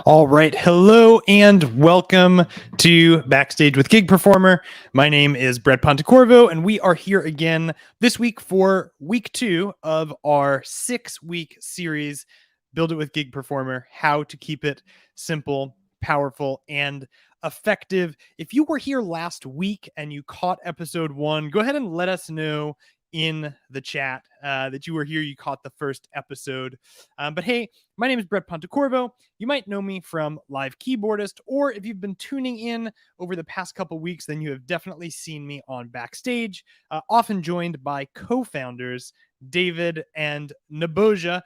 All right. Hello and welcome to Backstage with Gig Performer. My name is Brett Pontecorvo, and we are here again this week for week 2 of our 6-week series, Build It with Gig Performer, how to keep it simple, powerful, and effective. If you were here last week and you caught episode 1, go ahead and let us know in the chat that you were here, you caught the first episode. But hey, my name is Brett Pontecorvo. You might know me from Live Keyboardist, or if you've been tuning in over the past couple weeks, then you have definitely seen me on Backstage, often joined by co-founders David and Naboja,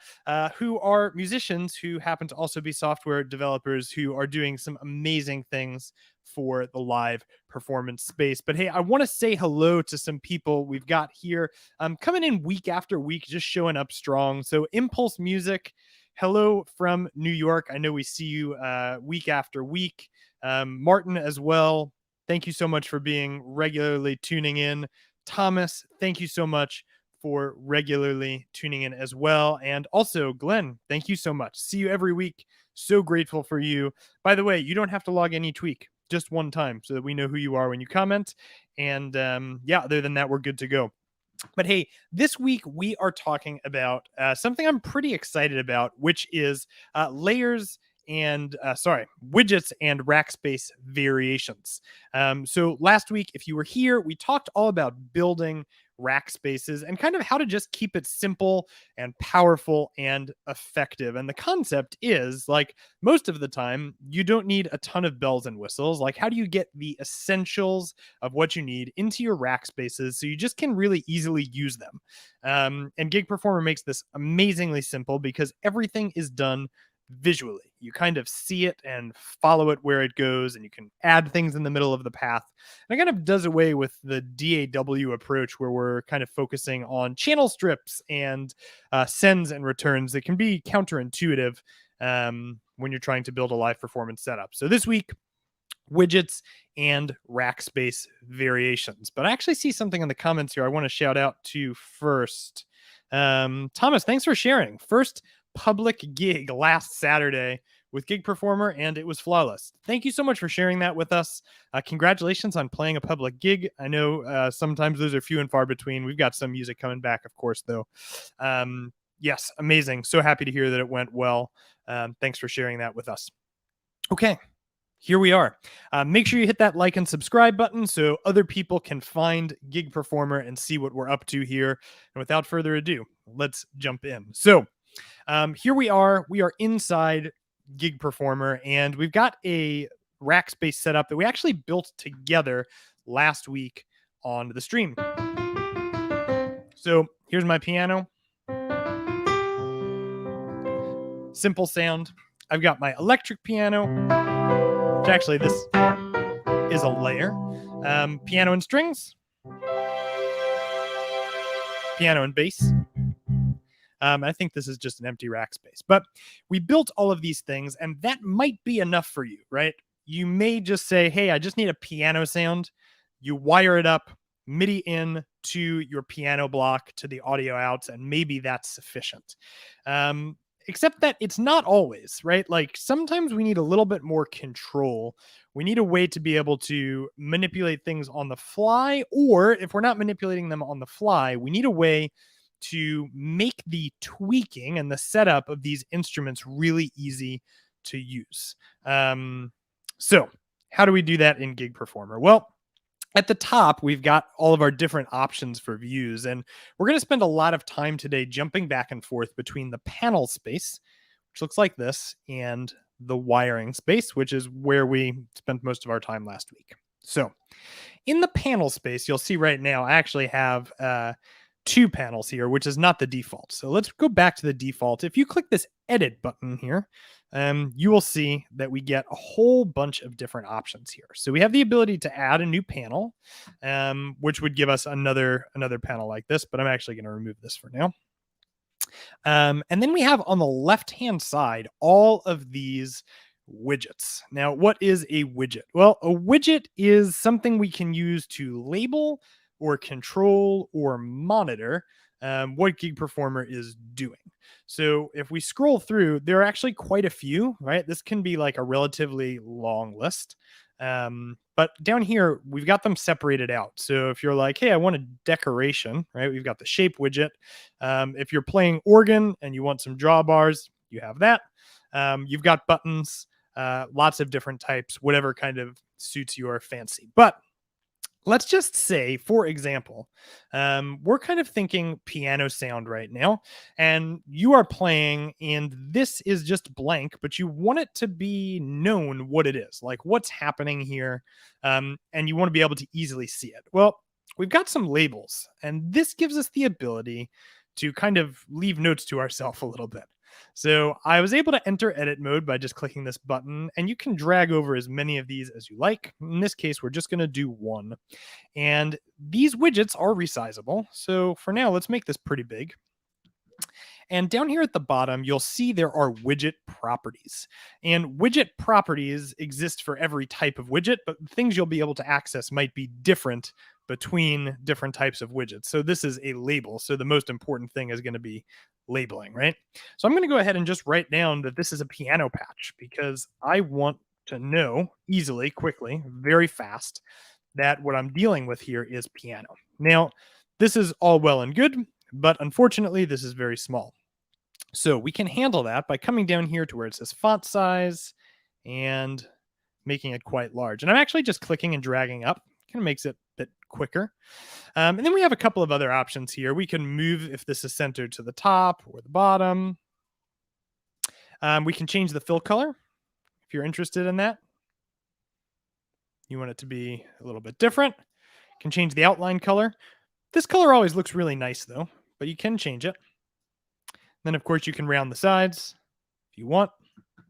who are musicians who happen to also be software developers who are doing some amazing things for the live performance space. But hey, I want to say hello to some people we've got here coming in week after week, just showing up strong. So Impulse Music, hello from New York. I know we see you week after week. Martin as well. Thank you so much for being regularly tuning in. Thomas, thank you so much for regularly tuning in as well. And also Glenn, thank you so much. See you every week. So grateful for you. By the way, you don't have to log any tweak, just one time so that we know who you are when you comment. And yeah, other than that, we're good to go. But hey, this week we are talking about something I'm pretty excited about, which is widgets and Rackspace variations. So last week, if you were here, we talked all about building Rackspaces and kind of how to just keep it simple and powerful and effective. And the concept is, like, most of the time, you don't need a ton of bells and whistles. Like, how do you get the essentials of what you need into your Rackspaces so you just can really easily use them? And Gig Performer makes this amazingly simple because everything is done visually. You kind of see it and follow it where it goes, and you can add things in the middle of the path. And it kind of does away with the DAW approach where we're kind of focusing on channel strips and sends and returns. It can be counterintuitive when you're trying to build a live performance setup. So this week, widgets and Rackspace variations. But I actually see something in the comments here I want to shout out to first. Thomas, thanks for sharing. First public gig last Saturday with Gig Performer, and it was flawless. Thank you so much for sharing that with us. Congratulations on playing a public gig. I know sometimes those are few and far between. We've got some music coming back, of course, though. Yes, amazing. So happy to hear that it went well. Thanks for sharing that with us. Okay, here we are. Make sure you hit that like and subscribe button so other people can find Gig Performer and see what we're up to here. And without further ado, let's jump in. So here we are inside Gig Performer, and we've got a Rackspace setup that we actually built together last week on the stream. So here's my piano. Simple sound. I've got my electric piano, which actually this is a layer. Piano and strings. Piano and bass. I think this is just an empty Rackspace, but we built all of these things, and that might be enough for you, right? You may just say, hey, I just need a piano sound. You wire it up, MIDI in to your piano block to the audio outs, and maybe that's sufficient. Except that it's not always, right? Like, sometimes we need a little bit more control. We need a way to be able to manipulate things on the fly, or if we're not manipulating them on the fly, we need a way to make the tweaking and the setup of these instruments really easy to use. So how do we do that in Gig Performer? Well, at the top, we've got all of our different options for views, and we're going to spend a lot of time today jumping back and forth between the panel space, which looks like this, and the wiring space, which is where we spent most of our time last week. So in the panel space, you'll see right now, I actually have 2 panels here, which is not the default. So let's go back to the default. If you click this edit button here, you will see that we get a whole bunch of different options here. So we have the ability to add a new panel, which would give us another panel like this, but I'm actually going to remove this for now. And then we have on the left-hand side all of these widgets. Now, what is a widget? Well, a widget is something we can use to label or control or monitor what Gig Performer is doing. So if we scroll through, there are actually quite a few, right? This can be like a relatively long list. But down here, we've got them separated out. So if you're like, hey, I want a decoration, right? We've got the shape widget. If you're playing organ and you want some drawbars, you have that. You've got buttons, lots of different types, whatever kind of suits your fancy. But let's just say, for example, we're kind of thinking piano sound right now, and you are playing, and this is just blank, but you want it to be known what it is, like what's happening here, and you want to be able to easily see it. Well, we've got some labels, and this gives us the ability to kind of leave notes to ourselves a little bit. So I was able to enter edit mode by just clicking this button, and you can drag over as many of these as you like. In this case, we're just going to do one. And these widgets are resizable. So for now, let's make this pretty big. And down here at the bottom, you'll see there are widget properties. And widget properties exist for every type of widget, but things you'll be able to access might be different between different types of widgets. So this is a label. So the most important thing is going to be labeling, right? So I'm going to go ahead and just write down that this is a piano patch because I want to know easily, quickly, very fast that what I'm dealing with here is piano. Now, this is all well and good, but unfortunately, this is very small. So we can handle that by coming down here to where it says font size and making it quite large. And I'm actually just clicking and dragging up. Kind of makes it a bit quicker. And then we have a couple of other options here. We can move if this is centered to the top or the bottom. We can change the fill color if you're interested in that. You want it to be a little bit different. You can change the outline color. This color always looks really nice though, but you can change it. Then of course you can round the sides if you want. You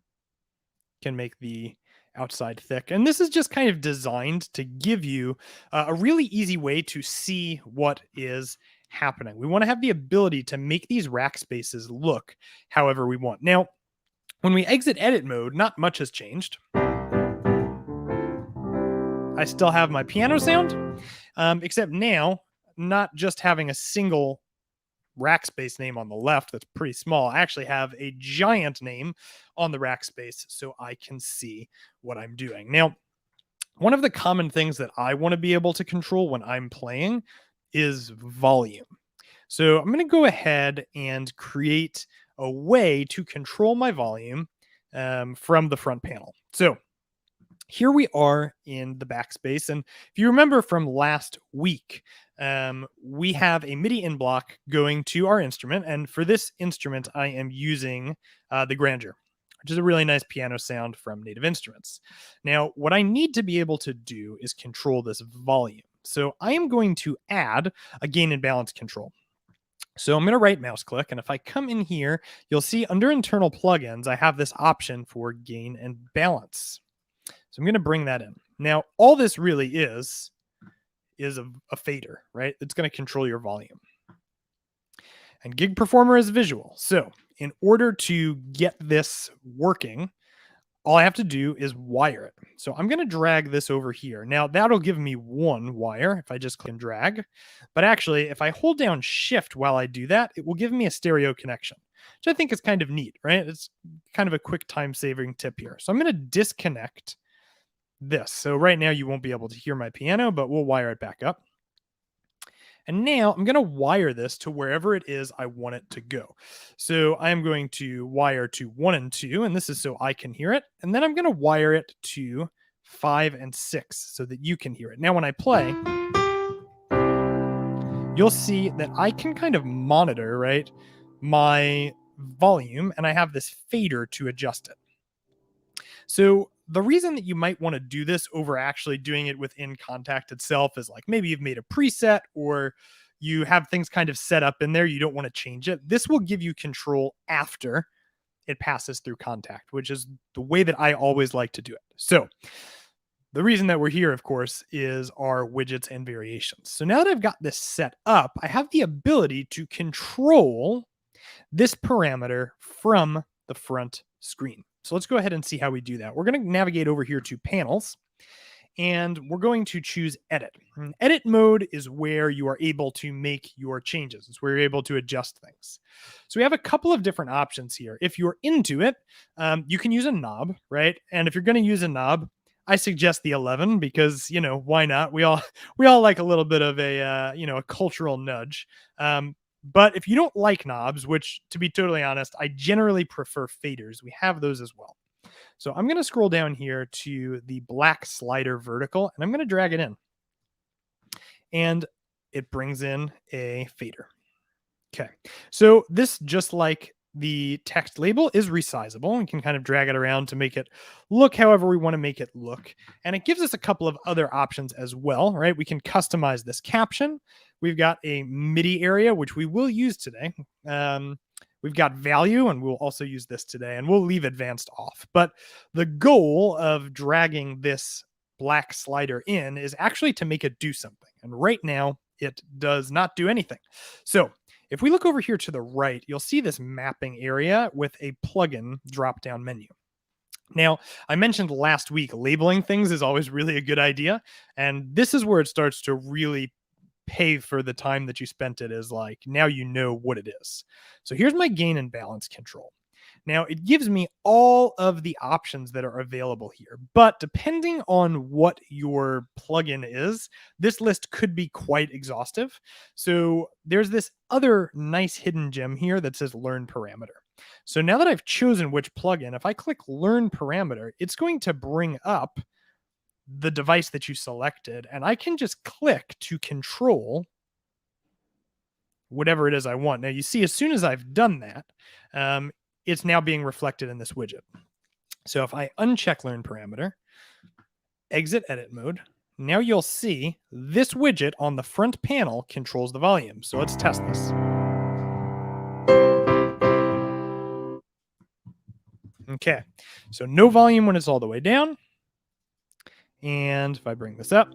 can make the outside thick. And this is just kind of designed to give you a really easy way to see what is happening. We want to have the ability to make these rack spaces look however we want. Now, when we exit edit mode, not much has changed. I still have my piano sound, except now, not just having a single Rackspace name on the left that's pretty small. I actually have a giant name on the Rackspace so I can see what I'm doing. Now, one of the common things that I want to be able to control when I'm playing is volume. So I'm going to go ahead and create a way to control my volume from the front panel. So here we are in the backspace. And if you remember from last week, we have a MIDI in block going to our instrument. And for this instrument, I am using the Grandeur, which is a really nice piano sound from Native Instruments. Now, what I need to be able to do is control this volume. So I am going to add a gain and balance control. So I'm going to right mouse click. And if I come in here, you'll see under internal plugins, I have this option for gain and balance. So I'm going to bring that in. Now, all this really is a fader, right? It's going to control your volume. And Gig Performer is visual. So in order to get this working, all I have to do is wire it. So I'm going to drag this over here. Now, that'll give me one wire if I just click and drag. But actually, if I hold down Shift while I do that, it will give me a stereo connection, which I think is kind of neat, right? It's kind of a quick time-saving tip here. So I'm going to disconnect this. So right now you won't be able to hear my piano, but we'll wire it back up. And now I'm going to wire this to wherever it is I want it to go. So I'm going to wire to 1 and 2, and this is so I can hear it. And then I'm going to wire it to 5 and 6 so that you can hear it. Now when I play, you'll see that I can kind of monitor, right, my volume, and I have this fader to adjust it. So the reason that you might want to do this over actually doing it within Kontakt itself is like maybe you've made a preset or you have things kind of set up in there. You don't want to change it. This will give you control after it passes through Kontakt, which is the way that I always like to do it. So the reason that we're here, of course, is our widgets and variations. So now that I've got this set up, I have the ability to control this parameter from the front screen. So let's go ahead and see how we do that. We're going to navigate over here to panels. and we're going to choose edit. And edit mode is where you are able to make your changes. It's where you're able to adjust things. So we have a couple of different options here. If you're into it, you can use a knob, right? And if you're going to use a knob, I suggest the 11 because, why not? We all like a little bit of a cultural nudge. But if you don't like knobs, which to be totally honest, I generally prefer faders. We have those as well. So I'm going to scroll down here to the black slider vertical, and I'm going to drag it in. And it brings in a fader. Okay. So this, just like the text label, is resizable. We can kind of drag it around to make it look however we want to make it look. And it gives us a couple of other options as well, right? We can customize this caption. We've got a MIDI area, which we will use today. We've got value, and we'll also use this today, and we'll leave advanced off. But the goal of dragging this black slider in is actually to make it do something. And right now, it does not do anything. So if we look over here to the right, you'll see this mapping area with a plugin drop-down menu. Now, I mentioned last week, labeling things is always really a good idea. And this is where it starts to really pay for the time that you spent it. Is like, now you know what it is. So here's my gain and balance control. Now it gives me all of the options that are available here, but depending on what your plugin is, this list could be quite exhaustive. So there's this other nice hidden gem here that says learn parameter. So now that I've chosen which plugin, if I click learn parameter, it's going to bring up the device that you selected, and I can just click to control whatever it is I want. Now you see, as soon as I've done that, it's now being reflected in this widget. So if I uncheck learn parameter, exit edit mode, now you'll see this widget on the front panel controls the volume. So let's test this. Okay, so no volume when it's all the way down. And if I bring this up,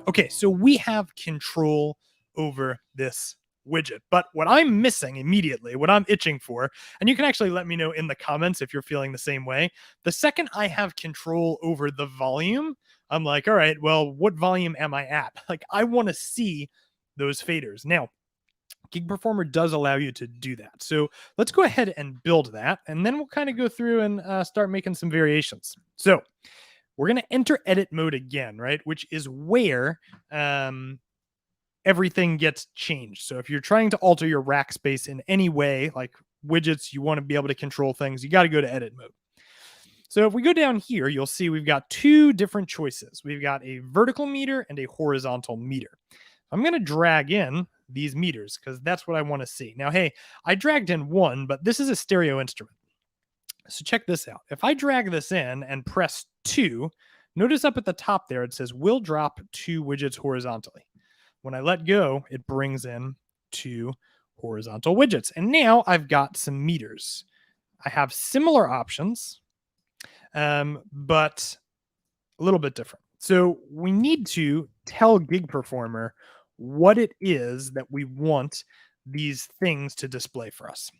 okay, so we have control over this widget. But what I'm missing immediately, what I'm itching for, and you can actually let me know in the comments if you're feeling the same way. The second I have control over the volume, I'm like, all right, well, what volume am I at? Like, I want to see those faders. Now, Gig Performer does allow you to do that. So let's go ahead and build that, and then we'll kind of go through and start making some variations. So we're going to enter edit mode again, right? Which is where everything gets changed. So if you're trying to alter your Rackspace in any way, like widgets, you want to be able to control things, you got to go to edit mode. So if we go down here, you'll see we've got two different choices. We've got a vertical meter and a horizontal meter. I'm going to drag in these meters because that's what I want to see. Now, hey, I dragged in one, but this is a stereo instrument. So check this out. If I drag this in and press 2, notice up at the top there, it says will drop 2 widgets horizontally. When I let go, it brings in 2 horizontal widgets. And now I've got some meters. I have similar options, but a little bit different. So we need to tell Gig Performer what it is that we want these things to display for us.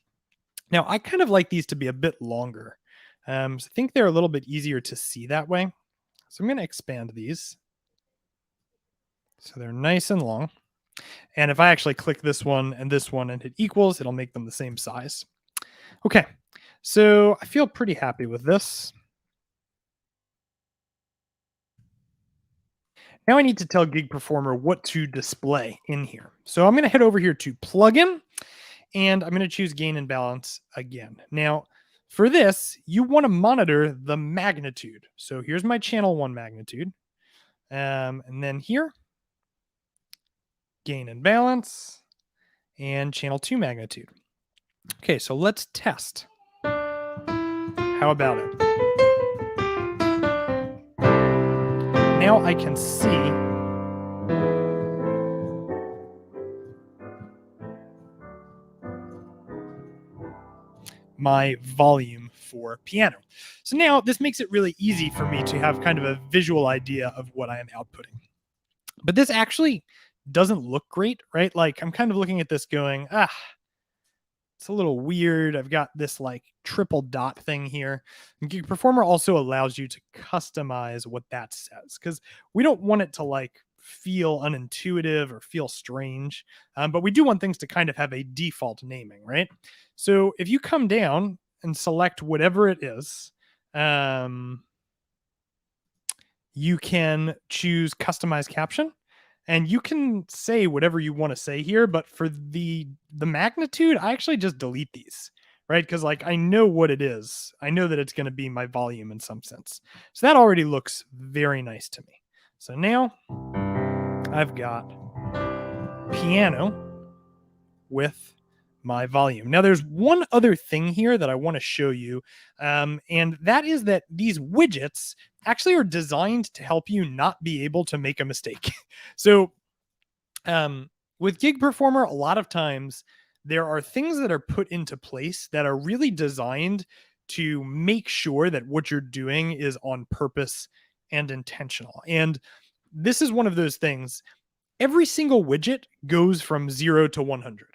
Now, I kind of like these to be a bit longer. So I think they're a little bit easier to see that way. So I'm going to expand these. So they're nice and long. And if I actually click this one and hit equals, it'll make them the same size. Okay, so I feel pretty happy with this. Now I need to tell Gig Performer what to display in here. So I'm going to head over here to plugin, and I'm going to choose gain and balance again. Now, for this, you want to monitor the magnitude. So here's my channel 1 magnitude. And then here, gain and balance, and channel 2 magnitude. Okay, so let's test. How about it? Now I can see my volume for piano. So now this makes it really easy for me to have kind of a visual idea of what I am outputting. But this actually doesn't look great, right? Like I'm kind of looking at this going, It's a little weird. I've got this like triple dot thing here. And Gig Performer also allows you to customize what that says because we don't want it to like feel unintuitive or feel strange. But we do want things to kind of have a default naming, right? So if you come down and select whatever it is, you can choose customize caption and you can say whatever you want to say here, but for the magnitude, I actually just delete these, right? Because like I know what it is. I know that it's going to be my volume in some sense. So that already looks very nice to me. So now I've got piano with my volume. Now there's one other thing here that I want to show you, and that is that these widgets actually are designed to help you not be able to make a mistake. So with Gig Performer, a lot of times there are things that are put into place that are really designed to make sure that what you're doing is on purpose and intentional. And this is one of those things. Every single widget goes from 0 to 100.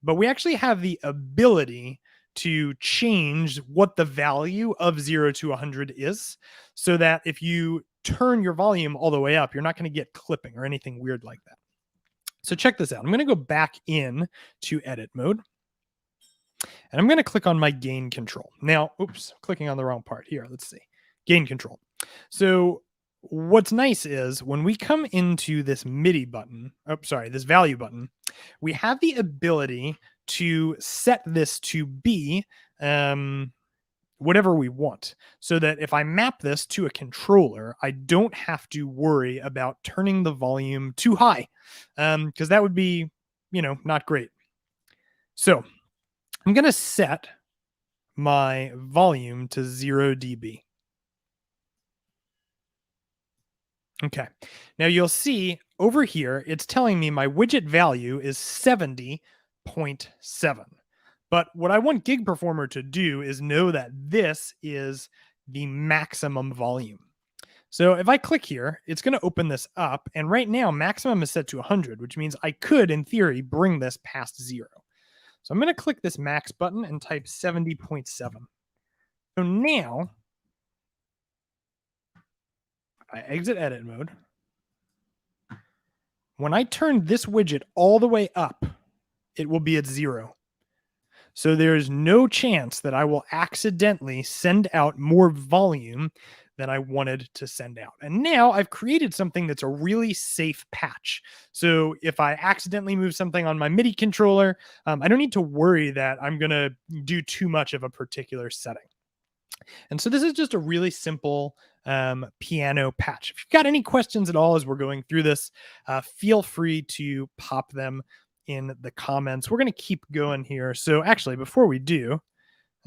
But we actually have the ability to change what the value of 0 to 100 is, so that if you turn your volume all the way up, you're not going to get clipping or anything weird like that. So check this out. I'm going to go back in to edit mode, and I'm going to click on my gain control. Now, oops, clicking on the wrong part here. Let's see. Gain control. So what's nice is when we come into this MIDI button, this value button, we have the ability to set this to be whatever we want, so that if I map this to a controller, I don't have to worry about turning the volume too high, because that would be, not great. So I'm going to set my volume to 0 dB. Okay. Now you'll see over here, it's telling me my widget value is 70.7. But what I want Gig Performer to do is know that this is the maximum volume. So if I click here, it's going to open this up. And right now, maximum is set to 100, which means I could, in theory, bring this past 0. So I'm going to click this max button and type 70.7. So now, I exit edit mode. When I turn this widget all the way up, it will be at 0. So there's no chance that I will accidentally send out more volume than I wanted to send out. And now I've created something that's a really safe patch. So if I accidentally move something on my MIDI controller, I don't need to worry that I'm going to do too much of a particular setting. And so this is just a really simple piano patch. If you've got any questions at all as we're going through this, feel free to pop them in the comments. We're going to keep going here. So actually, before we do,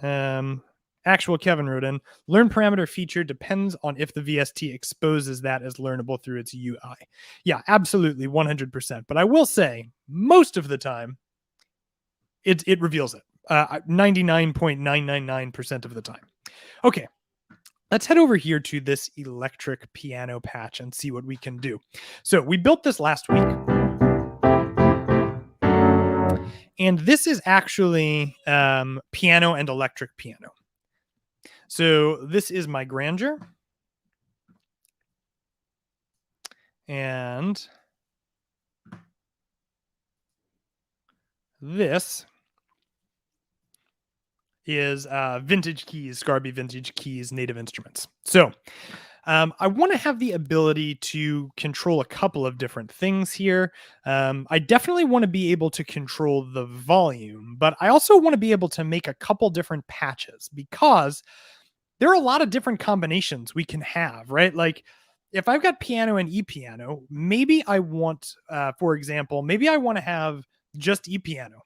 actual Kevin wrote in, learn parameter feature depends on if the VST exposes that as learnable through its UI. Yeah, absolutely, 100%. But I will say, most of the time, it reveals it. 99.999% of the time. Okay, let's head over here to this electric piano patch and see what we can do. So we built this last week. And this is actually piano and electric piano. So this is my grandeur. And this is Vintage Keys, Scarby Vintage Keys, Native Instruments. So I want to have the ability to control a couple of different things here. I definitely want to be able to control the volume, but I also want to be able to make a couple different patches because there are a lot of different combinations we can have, right? Like if I've got piano and e-piano, maybe I want, for example, maybe I want to have just e-piano.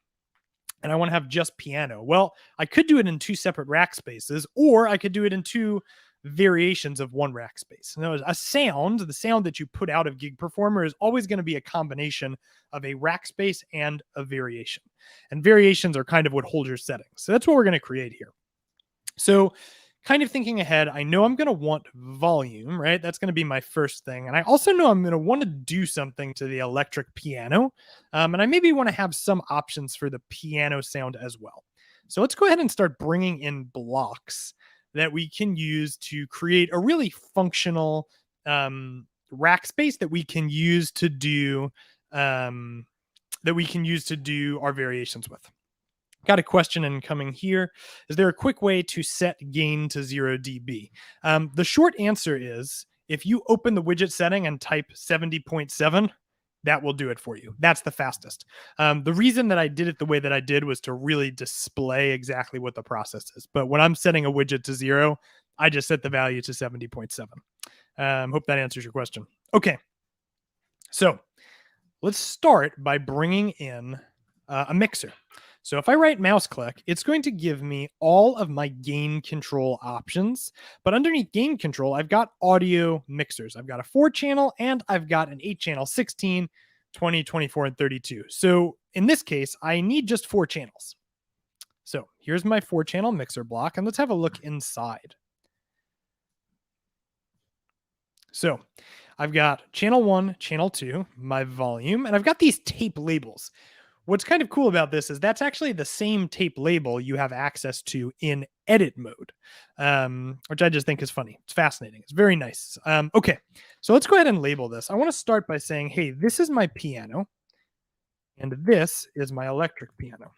And I want to have just piano. Well, I could do it in 2 separate rack spaces, or I could do it in 2 variations of 1 rack space. Now, the sound that you put out of Gig Performer is always going to be a combination of a rack space and a variation. And variations are kind of what hold your settings. So that's what we're going to create here. So kind of thinking ahead, I know I'm going to want volume, right? That's going to be my first thing. And I also know I'm going to want to do something to the electric piano. And I maybe want to have some options for the piano sound as well. So let's go ahead and start bringing in blocks that we can use to create a really functional rack space that we can use to do our variations with. Got a question incoming here. Is there a quick way to set gain to 0 dB? The short answer is if you open the widget setting and type 70.7, that will do it for you. That's the fastest. The reason that I did it the way that I did was to really display exactly what the process is. But when I'm setting a widget to 0, I just set the value to 70.7. Hope that answers your question. Okay. So let's start by bringing in a mixer. So if I right mouse click, it's going to give me all of my gain control options. But underneath gain control, I've got audio mixers. I've got a 4-channel and I've got an 8-channel, 16, 20, 24, and 32. So in this case, I need just 4 channels. So here's my 4-channel mixer block, and let's have a look inside. So I've got channel 1, channel 2, my volume, and I've got these tape labels. What's kind of cool about this is that's actually the same tape label you have access to in edit mode, which I just think is funny. It's fascinating. It's very nice. Okay, so let's go ahead and label this. I want to start by saying, hey, this is my piano, and this is my electric piano.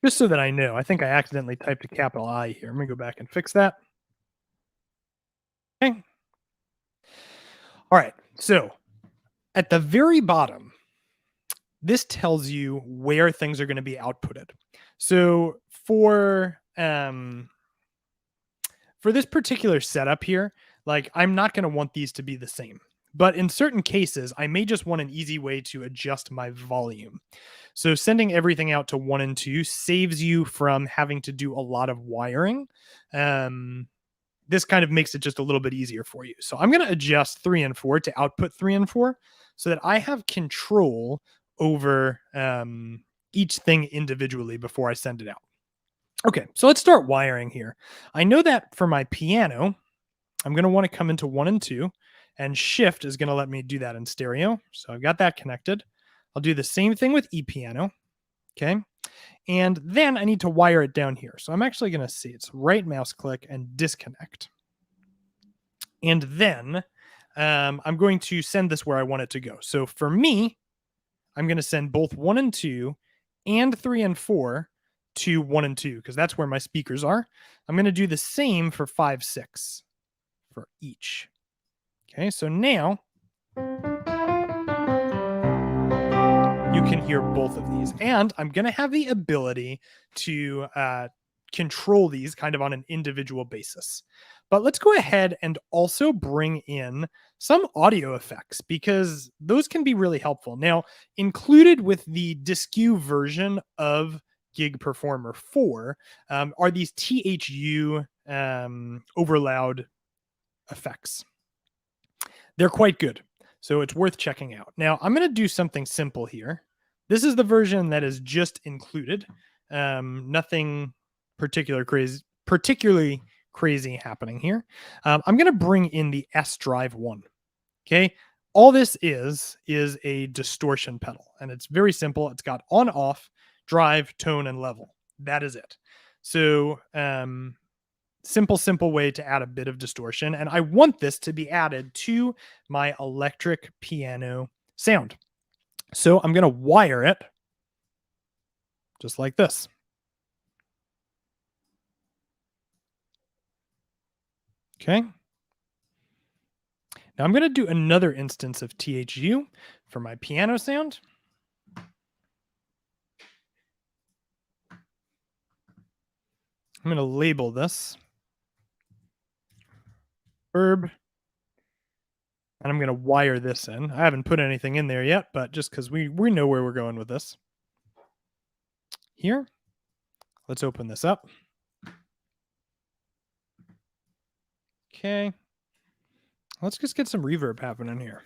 Just so that I know. I think I accidentally typed a capital I here. Let me go back and fix that. Okay. All right, so at the very bottom, this tells you where things are going to be outputted. So for this particular setup here, like I'm not going to want these to be the same. But in certain cases, I may just want an easy way to adjust my volume. So sending everything out to 1 and 2 saves you from having to do a lot of wiring. This kind of makes it just a little bit easier for you. So I'm going to adjust 3 and 4 to output 3 and 4 so that I have control over each thing individually before I send it out. Okay, so let's start wiring here. I know that for my piano, I'm going to want to come into 1 and 2, and shift is going to let me do that in stereo. So I've got that connected. I'll do the same thing with ePiano. Okay. And then I need to wire it down here. So I'm actually going to see it's right mouse click and disconnect. And then I'm going to send this where I want it to go. So for me, I'm going to send both 1 and 2 and 3 and 4 to 1 and 2 because that's where my speakers are. I'm going to do the same for 5, 6 for each. Okay, so now you can hear both of these. And I'm going to have the ability to control these kind of on an individual basis. But let's go ahead and also bring in some audio effects because those can be really helpful. Now, included with the Disque version of Gig Performer 4 are these THU overloud effects. They're quite good, so it's worth checking out. Now, I'm going to do something simple here. This is the version that is just included. Nothing particularly crazy happening here. I'm going to bring in the S Drive 1. Okay. All this is a distortion pedal, and it's very simple. It's got on, off, drive, tone, and level. That is it. So simple way to add a bit of distortion. And I want this to be added to my electric piano sound. So I'm going to wire it just like this. Okay. Now I'm going to do another instance of THU for my piano sound. I'm going to label this verb, and I'm going to wire this in. I haven't put anything in there yet, but just because we know where we're going with this. Here, let's open this up. Okay. Let's just get some reverb happening here.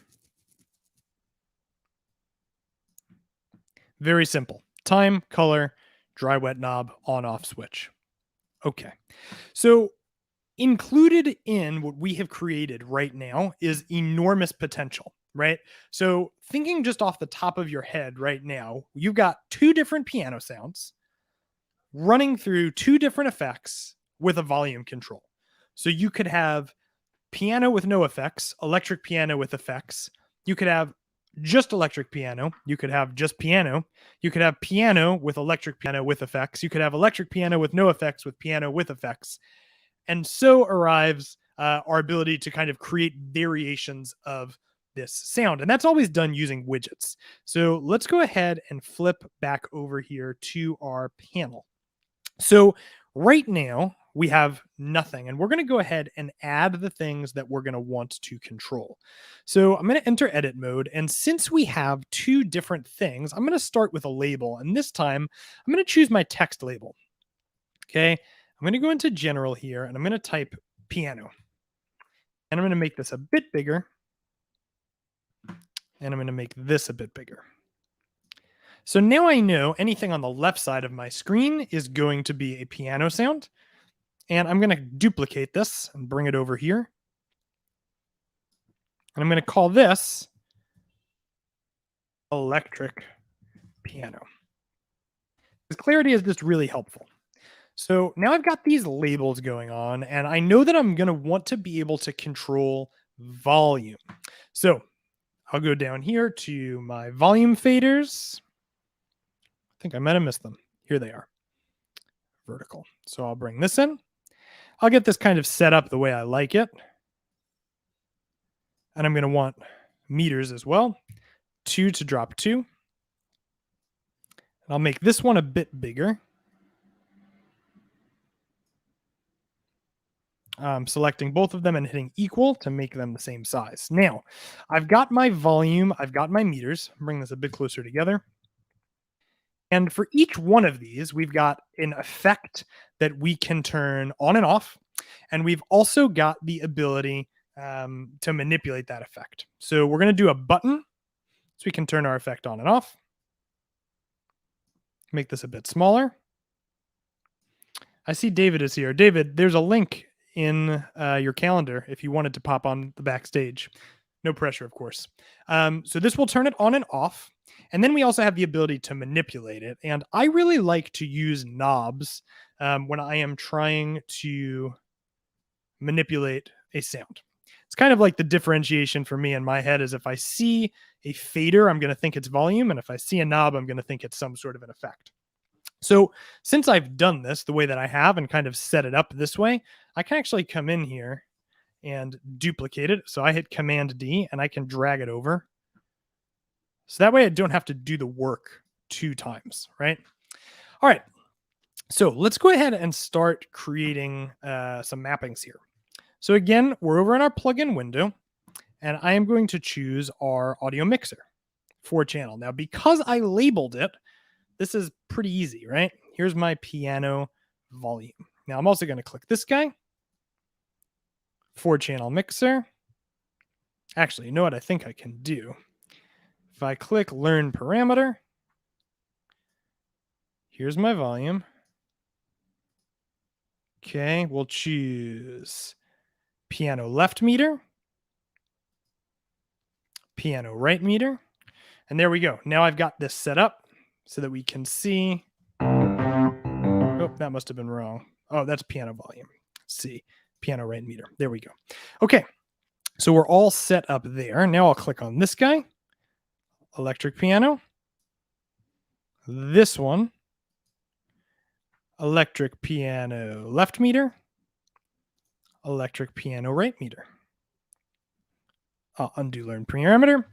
Very simple. Time, color, dry, wet knob, on, off switch. Okay. So included in what we have created right now is enormous potential, right? So thinking just off the top of your head right now, you've got two different piano sounds running through two different effects with a volume control. So you could have piano with no effects, electric piano with effects. You could have just electric piano. You could have just piano. You could have piano with electric piano with effects. You could have electric piano with no effects with piano with effects. And so arrives our ability to kind of create variations of this sound. And that's always done using widgets. So let's go ahead and flip back over here to our panel. So right now we have nothing, and we're going to go ahead and add the things that we're going to want to control. So I'm going to enter edit mode. And since we have two different things, I'm going to start with a label. And this time I'm going to choose my text label. Okay. I'm going to go into general here and I'm going to type piano. And I'm going to make this a bit bigger. And I'm going to make this a bit bigger. So now I know anything on the left side of my screen is going to be a piano sound. And I'm going to duplicate this and bring it over here. And I'm going to call this electric piano. Because clarity is just really helpful. So now I've got these labels going on, and I know that I'm going to want to be able to control volume. So I'll go down here to my volume faders. I think I might have missed them. Here they are. Vertical. So I'll bring this in. I'll get this kind of set up the way I like it. And I'm going to want meters as well. 2 to drop 2. And I'll make this one a bit bigger. Selecting both of them and hitting equal to make them the same size. Now, I've got my volume, I've got my meters. Bring this a bit closer together. And for each one of these, we've got an effect that we can turn on and off. And we've also got the ability to manipulate that effect. So we're going to do a button so we can turn our effect on and off. Make this a bit smaller. I see David is here. David, there's a link in your calendar if you wanted to pop on the backstage. No pressure, of course. So this will turn it on and off. And then we also have the ability to manipulate it. And I really like to use knobs when I am trying to manipulate a sound. It's kind of like the differentiation for me in my head is if I see a fader, I'm going to think it's volume. And if I see a knob, I'm going to think it's some sort of an effect. So since I've done this the way that I have and kind of set it up this way, I can actually come in here and duplicate it. So I hit Command D and I can drag it over. So that way I don't have to do the work 2 times, right? All right. So let's go ahead and start creating some mappings here. So again, we're over in our plugin window and I am going to choose our audio mixer 4-channel. Now, because I labeled it, this is pretty easy, right? Here's my piano volume. Now I'm also going to click this guy, 4-channel mixer. Actually, you know what I think I can do? If I click learn parameter, here's my volume. Okay, we'll choose piano left meter, piano right meter, and there we go. Now I've got this set up so that we can see. Oh, that must have been wrong. Oh, that's piano volume. Let's see, piano right meter. There we go. Okay, so we're all set up there. Now I'll click on this guy, electric piano. This one, electric piano left meter, electric piano right meter. I'll undo learn parameter.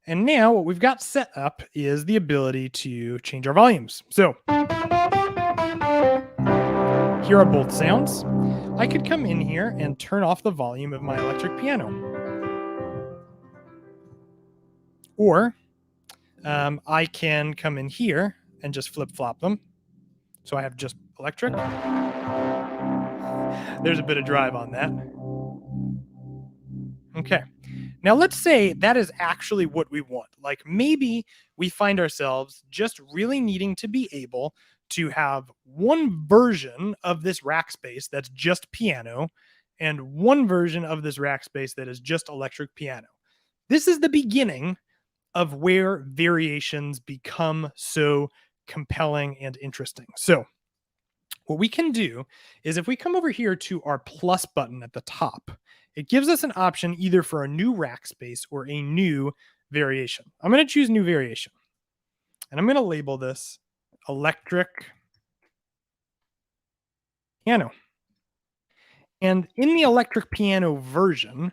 And now what we've got set up is the ability to change our volumes. So here are both sounds. I could come in here and turn off the volume of my electric piano. Or I can come in here and just flip-flop them. So I have just electric. There's a bit of drive on that. Okay. Now let's say that is actually what we want. Like maybe we find ourselves just really needing to be able to have one version of this Rackspace that's just piano and one version of this Rackspace that is just electric piano. This is the beginning of where variations become so compelling and interesting. So what we can do is if we come over here to our plus button at the top, it gives us an option either for a new Rackspace or a new variation. I'm going to choose new variation. And I'm going to label this electric piano. And in the electric piano version,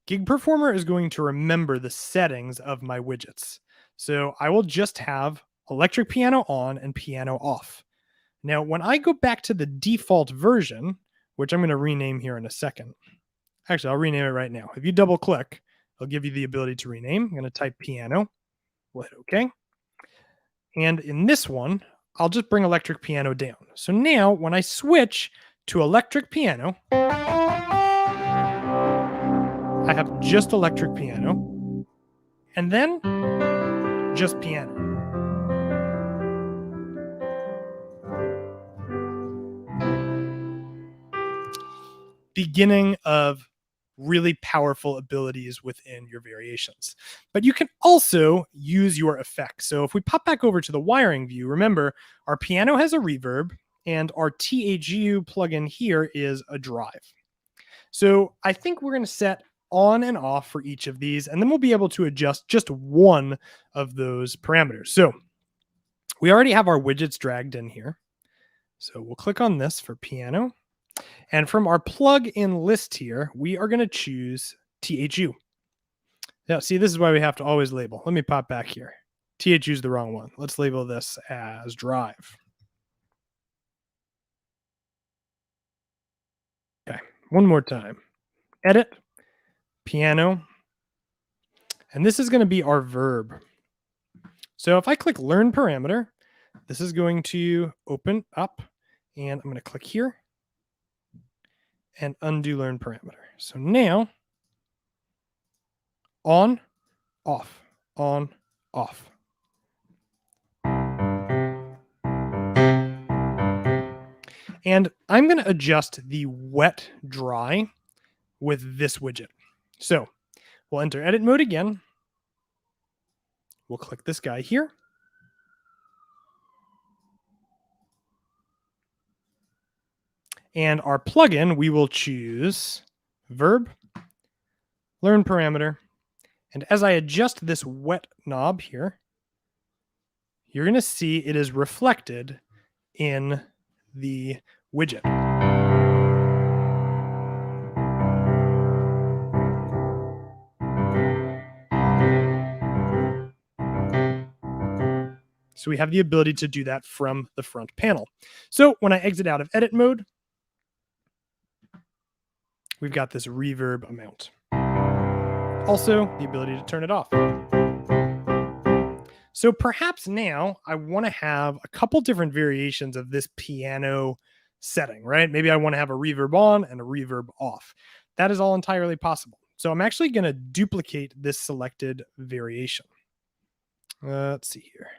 Gig Performer is going to remember the settings of my widgets. So I will just have electric piano on and piano off. Now, when I go back to the default version, which I'm going to rename here in a second. Actually, I'll rename it right now. If you double click, it'll give you the ability to rename. I'm going to type piano. We'll hit OK. And in this one, I'll just bring electric piano down. So now when I switch to electric piano, I have just electric piano and then just piano. Beginning of really powerful abilities within your variations. But you can also use your effects. So if we pop back over to the wiring view, remember our piano has a reverb and our THU plugin here is a drive. So I think we're going to set on and off for each of these, and then we'll be able to adjust just one of those parameters. So we already have our widgets dragged in here. So we'll click on this for piano. And from our plug-in list here, we are going to choose THU. Now, see, this is why we have to always label. Let me pop back here. THU is the wrong one. Let's label this as drive. Okay, one more time. Edit, piano, and this is going to be our verb. So if I click learn parameter, this is going to open up, and I'm going to click here and undo learn parameter. So now, on, off, on, off. And I'm going to adjust the wet dry with this widget. So we'll enter edit mode again. We'll click this guy here. And our plugin, we will choose verb, learn parameter. And as I adjust this wet knob here, you're going to see it is reflected in the widget. So we have the ability to do that from the front panel. So when I exit out of edit mode, we've got this reverb amount. Also, the ability to turn it off. So perhaps now I want to have a couple different variations of this piano setting, right? Maybe I want to have a reverb on and a reverb off. That is all entirely possible. So I'm actually going to duplicate this selected variation. Let's see here.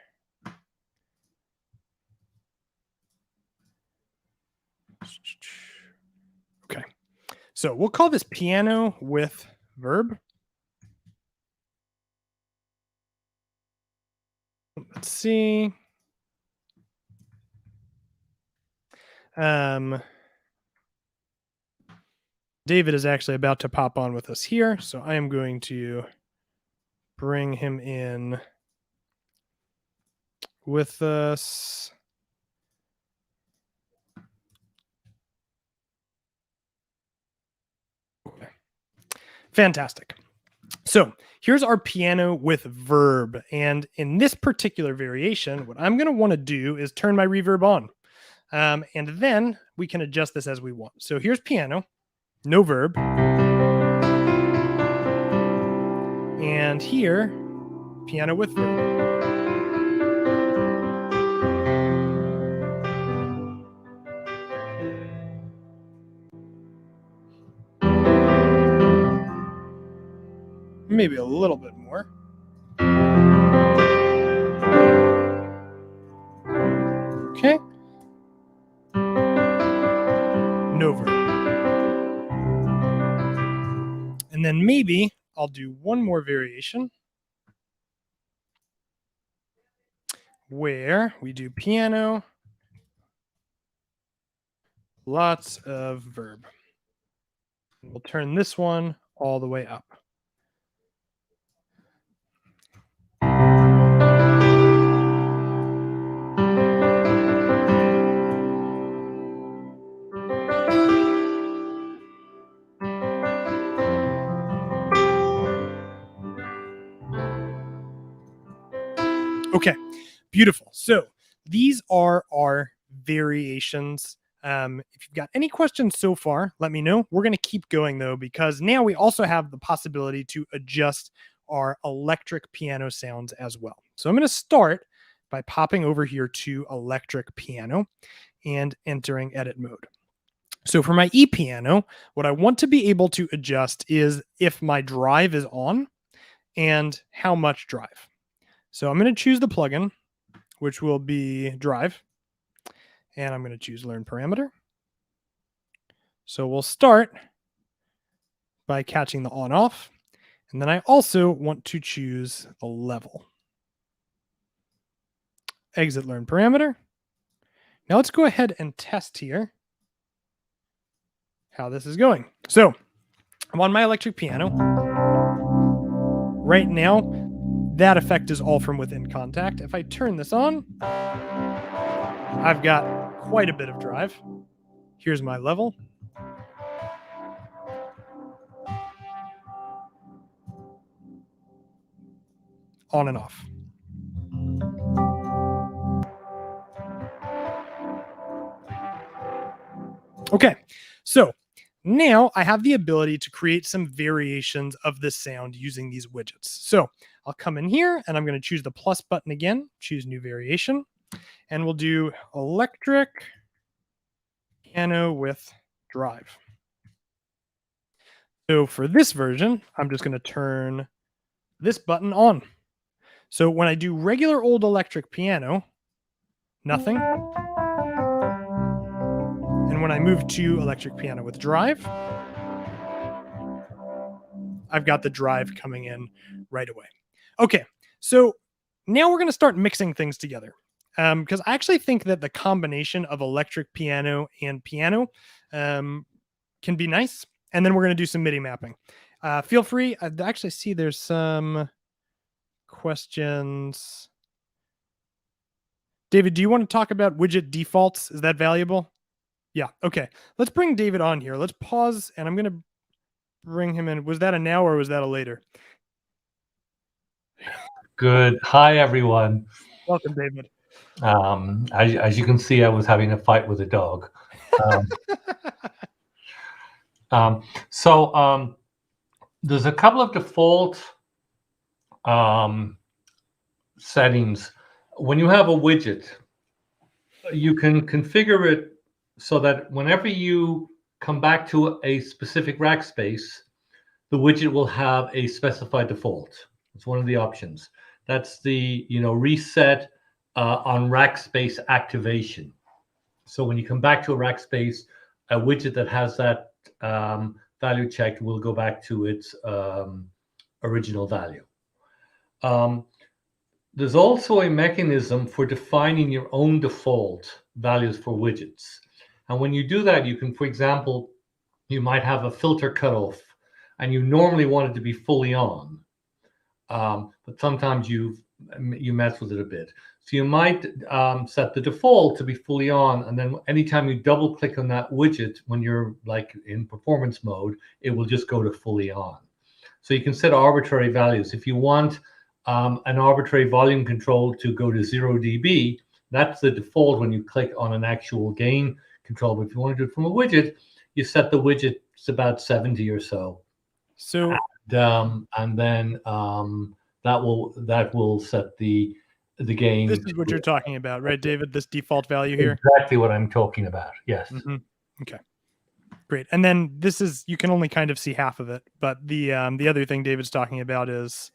Okay. So we'll call this piano with verb. Let's see. David is actually about to pop on with us here, so I am going to bring him in with us. Okay. Fantastic. So here's our piano with verb. And in this particular variation, what I'm going to want to do is turn my reverb on. And then we can adjust this as we want. So here's piano, no verb. And here, piano with verb. Maybe a little bit more. Okay. no verb. And then maybe I'll do one more variation where we do piano, lots of verb. We'll turn this one all the way up. Okay, beautiful. So these are our variations. If you've got any questions so far, let me know. We're going to keep going though, because now we also have the possibility to adjust our electric piano sounds as well. So I'm going to start by popping over here to electric piano and entering edit mode. So for my e-piano, what I want to be able to adjust is if my drive is on and how much drive. So I'm going to choose the plugin, which will be drive. And I'm going to choose learn parameter. So we'll start by catching the on off. And then I also want to choose the level. Exit learn parameter. Now let's go ahead and test here how this is going. So I'm on my electric piano. Right now, that effect is all from within Contact. If I turn this on, I've got quite a bit of drive. Here's my level. On and off. Okay, so now I have the ability to create some variations of this sound using these widgets. So I'll come in here and I'm going to choose the plus button again, choose new variation, and we'll do electric piano with drive. So for this version, I'm just going to turn this button on. So when I do regular old electric piano, nothing. And when I move to electric piano with drive, I've got the drive coming in right away. Okay, so now we're going to start mixing things together. Because I actually think that the combination of electric piano and piano can be nice. And then we're going to do some MIDI mapping. Feel free. I actually see there's some questions. David, do you want to talk about widget defaults? Is that valuable? Yeah. Okay. Let's bring David on here. Let's pause, and I'm going to bring him in. Was that a now or was that a later? Good. Hi, everyone. Welcome, David. As you can see, I was having a fight with a dog. So there's a couple of default settings. When you have a widget, you can configure it so that whenever you come back to a specific Rackspace, the widget will have a specified default. It's one of the options. That's the reset on Rackspace activation. So when you come back to a Rackspace, a widget that has that value checked will go back to its original value. There's also a mechanism for defining your own default values for widgets. And when you do that, you can, for example, you might have a filter cutoff and you normally want it to be fully on. But sometimes you mess with it a bit. So you might set the default to be fully on, and then anytime you double click on that widget when you're like in performance mode, it will just go to fully on. So you can set arbitrary values. If you want an arbitrary volume control to go to 0 dB, that's the default when you click on an actual gain control. But if you want to do it from a widget, you set the widget to about 70 or so. So and then that will set the gain. This is what you're talking about, right, David? This default value here. Exactly what I'm talking about. Yes. Mm-hmm. Okay. Great. And then this is, you can only kind of see half of it, but the other thing David's talking about is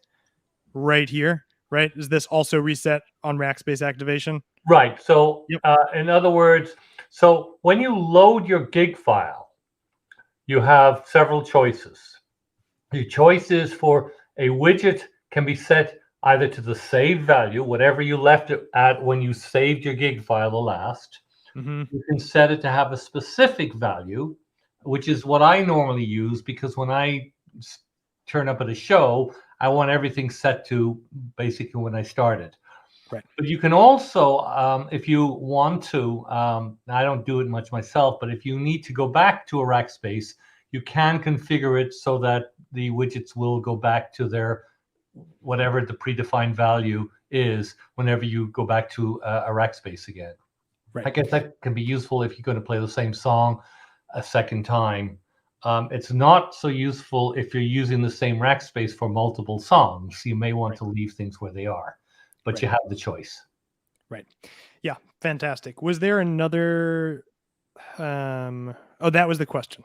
right here, right? Is this also reset on Rackspace activation? Right. So in other words, So when you load your gig file, you have several choices. The choices for a widget can be set either to the save value, whatever you left it at when you saved your gig file the last. Mm-hmm. You can set it to have a specific value, which is what I normally use, because when I turn up at a show, I want everything set to basically when I started. Right. But you can also, if you want to, I don't do it much myself, but if you need to go back to a Rackspace, you can configure it so that the widgets will go back to their whatever the predefined value is whenever you go back to a Rackspace again. Right. I guess that can be useful if you're going to play the same song a second time. It's not so useful if you're using the same Rackspace for multiple songs. You may want to leave things where they are, but you have the choice. Right. Yeah. Fantastic. Was there another? Oh, that was the question.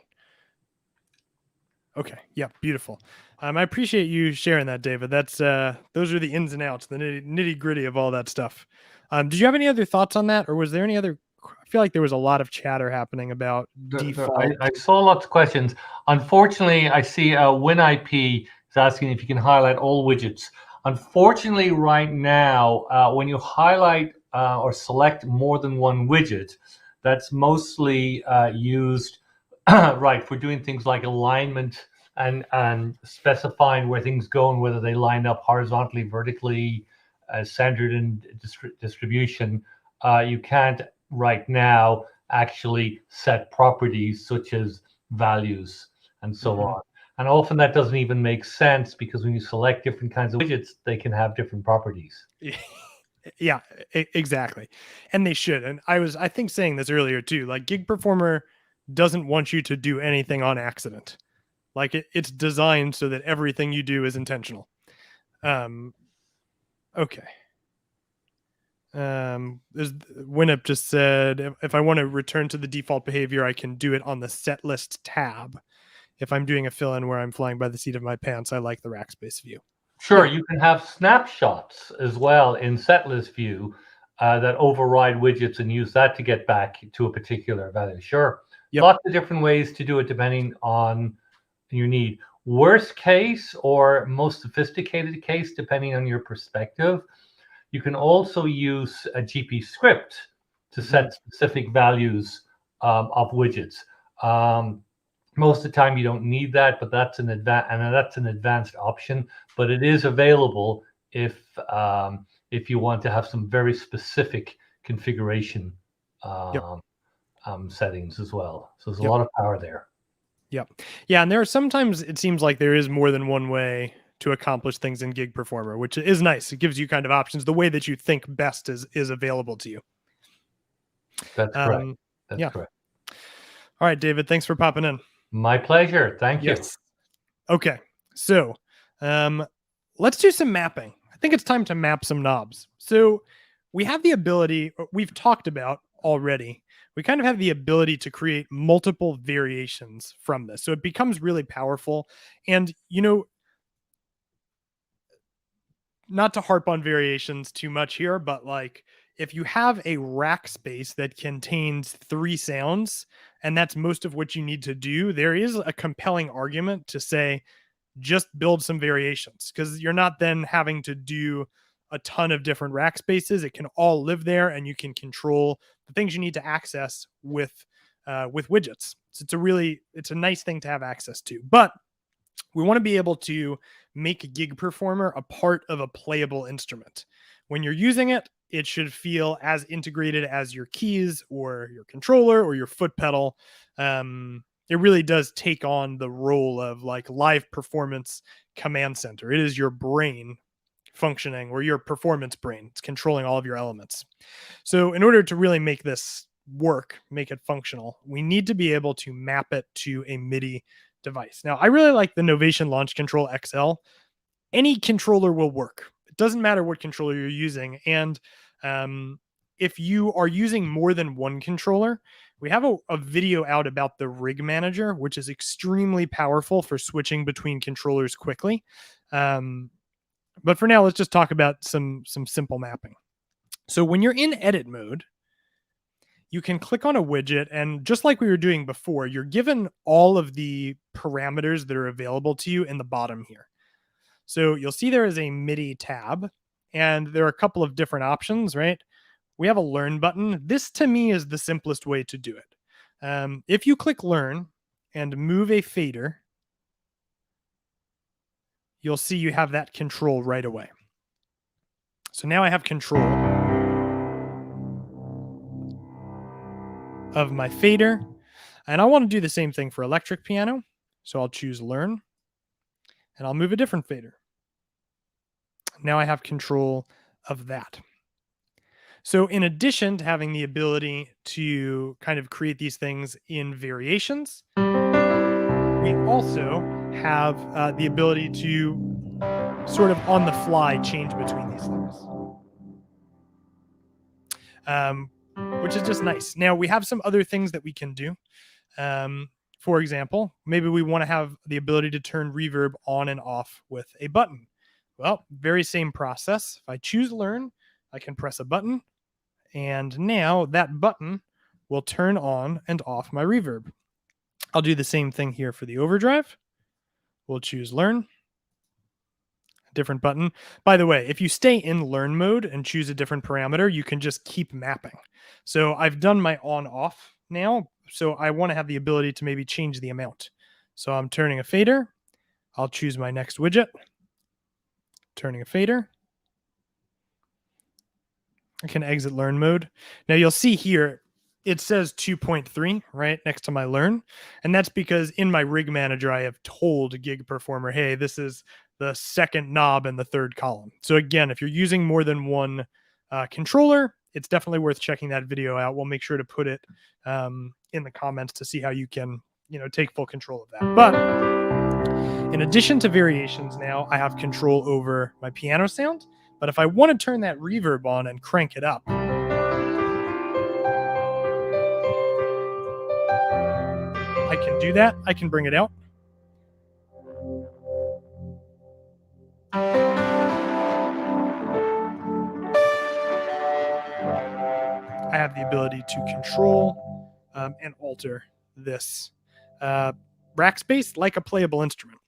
Okay. Yeah. Beautiful. I appreciate you sharing that, David. That's those are the ins and outs, the nitty gritty of all that stuff. Did you have any other thoughts on that, or was there any other? I feel like there was a lot of chatter happening about default. I saw lots of questions. Unfortunately, I see WinIP is asking if you can highlight all widgets. Unfortunately, right now, when you highlight or select more than one widget, that's mostly used right for doing things like alignment and specifying where things go and whether they line up horizontally, vertically, centered in distribution. You can't right now actually set properties such as values and so on. And often that doesn't even make sense because when you select different kinds of widgets, they can have different properties. Yeah, exactly. And they should. And I think saying this earlier too, like Gig Performer doesn't want you to do anything on accident. Like it's designed so that everything you do is intentional. Okay. There's Winup just said if I want to return to the default behavior, I can do it on the set list tab. If I'm doing a fill-in where I'm flying by the seat of my pants, I like the Rackspace view. Sure, you can have snapshots as well in setlist view that override widgets and use that to get back to a particular value. Sure, lots of different ways to do it depending on your need. Worst case or most sophisticated case, depending on your perspective, you can also use a GP script to set specific values of widgets. Most of the time you don't need that, but that's an advanced option. But it is available if you want to have some very specific configuration settings as well. So there's a lot of power there. Yep. Yeah, and there are sometimes it seems like there is more than one way to accomplish things in Gig Performer, which is nice. It gives you kind of options. The way that you think best is available to you. That's correct. That's correct. All right, David, thanks for popping in. My pleasure. Thank you. Okay. So let's do some mapping. I think it's time to map some knobs. So we have the ability, we've talked about already, we kind of have the ability to create multiple variations from this. So it becomes really powerful. And, not to harp on variations too much here, but like if you have a rack space that contains 3 sounds, and that's most of what you need to do, there is a compelling argument to say, just build some variations because you're not then having to do a ton of different rack spaces. It can all live there and you can control the things you need to access with widgets. So it's a nice thing to have access to, but we want to be able to make a Gig Performer a part of a playable instrument. When you're using it, it should feel as integrated as your keys or your controller or your foot pedal. It really does take on the role of like live performance command center. It is your brain functioning, or your performance brain. It's controlling all of your elements. So in order to really make this work, make it functional, we need to be able to map it to a MIDI device. Now, I really like the Novation Launch Control XL. Any controller will work. It doesn't matter what controller you're using. And if you are using more than one controller, we have a video out about the rig manager, which is extremely powerful for switching between controllers quickly. But for now, let's just talk about some simple mapping. So when you're in edit mode, you can click on a widget, and just like we were doing before, you're given all of the parameters that are available to you in the bottom here. So you'll see there is a MIDI tab, and there are a couple of different options, right? We have a learn button. This to me is the simplest way to do it. If you click learn and move a fader, you'll see you have that control right away. So now I have control of my fader, and I want to do the same thing for electric piano. So I'll choose learn, and I'll move a different fader. Now I have control of that. So in addition to having the ability to kind of create these things in variations, we also have the ability to sort of on the fly change between these things, which is just nice. Now we have some other things that we can do. For example, maybe we want to have the ability to turn reverb on and off with a button. Well, very same process. If I choose learn, I can press a button, and now that button will turn on and off my reverb. I'll do the same thing here for the overdrive. We'll choose learn, different button. By the way, if you stay in learn mode and choose a different parameter, you can just keep mapping. So I've done my on off now, so I want to have the ability to maybe change the amount. So I'm turning a fader. I'll choose my next widget, turning a fader. I can exit learn mode. Now you'll see here, it says 2.3 right next to my learn. And that's because in my rig manager, I have told Gig Performer, hey, this is the second knob in the third column. So again, if you're using more than one controller, it's definitely worth checking that video out. We'll make sure to put it in the comments to see how you can, take full control of that. But in addition to variations, now I have control over my piano sound. But if I want to turn that reverb on and crank it up, I can do that. I can bring it out. I have the ability to control and alter this Rackspace like a playable instrument.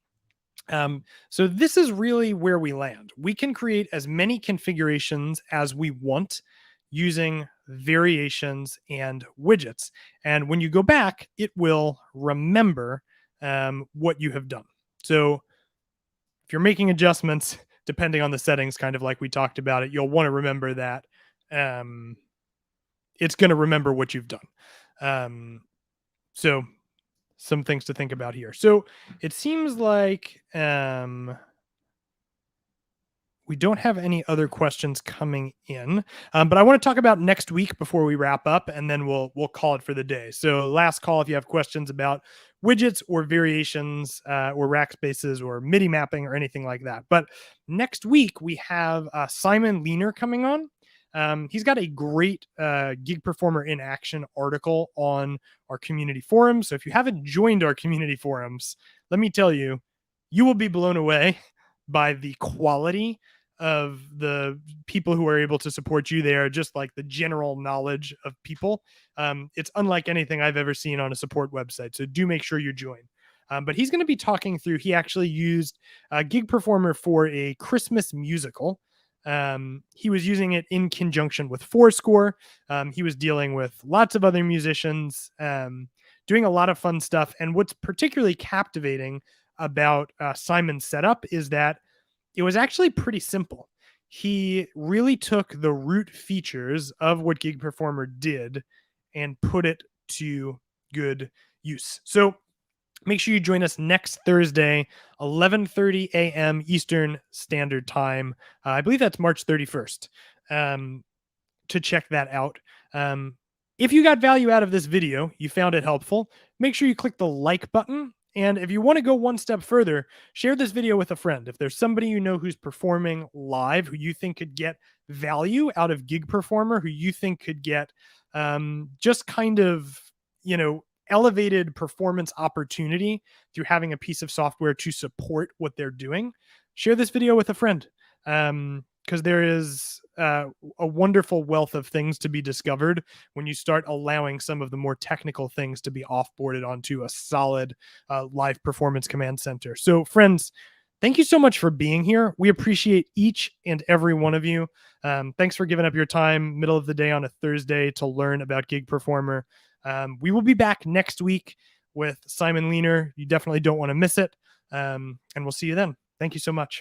So this is really where we land. We can create as many configurations as we want using variations and widgets. And when you go back, it will remember what you have done. So if you're making adjustments, depending on the settings, kind of like we talked about it, you'll want to remember that it's going to remember what you've done. So some things to think about here. So it seems like we don't have any other questions coming in, but I want to talk about next week before we wrap up, and then we'll call it for the day. So last call if you have questions about widgets or variations or Rackspaces or MIDI mapping or anything like that. But next week we have Simon Leaner coming on. He's got a great Gig Performer in Action article on our community forums. So if you haven't joined our community forums, let me tell you, you will be blown away by the quality of the people who are able to support you there, just like the general knowledge of people. It's unlike anything I've ever seen on a support website. So do make sure you join. But he's going to be talking through, he actually used Gig Performer for a Christmas musical. He was using it in conjunction with Fourscore. He was dealing with lots of other musicians, doing a lot of fun stuff. And what's particularly captivating about Simon's setup is that it was actually pretty simple. He really took the root features of what Gig Performer did and put it to good use. So make sure you join us next Thursday, 11:30 a.m. Eastern Standard Time. I believe that's March 31st, to check that out. If you got value out of this video, you found it helpful, make sure you click the like button. And if you want to go one step further, share this video with a friend. If there's somebody you know who's performing live, who you think could get value out of Gig Performer, who you think could get just kind of, elevated performance opportunity through having a piece of software to support what they're doing, share this video with a friend. Because there is a wonderful wealth of things to be discovered when you start allowing some of the more technical things to be offboarded onto a solid live performance command center. So friends, thank you so much for being here. We appreciate each and every one of you. Thanks for giving up your time middle of the day on a Thursday to learn about Gig Performer. We will be back next week with Simon Leaner. You definitely don't want to miss it. And we'll see you then. Thank you so much.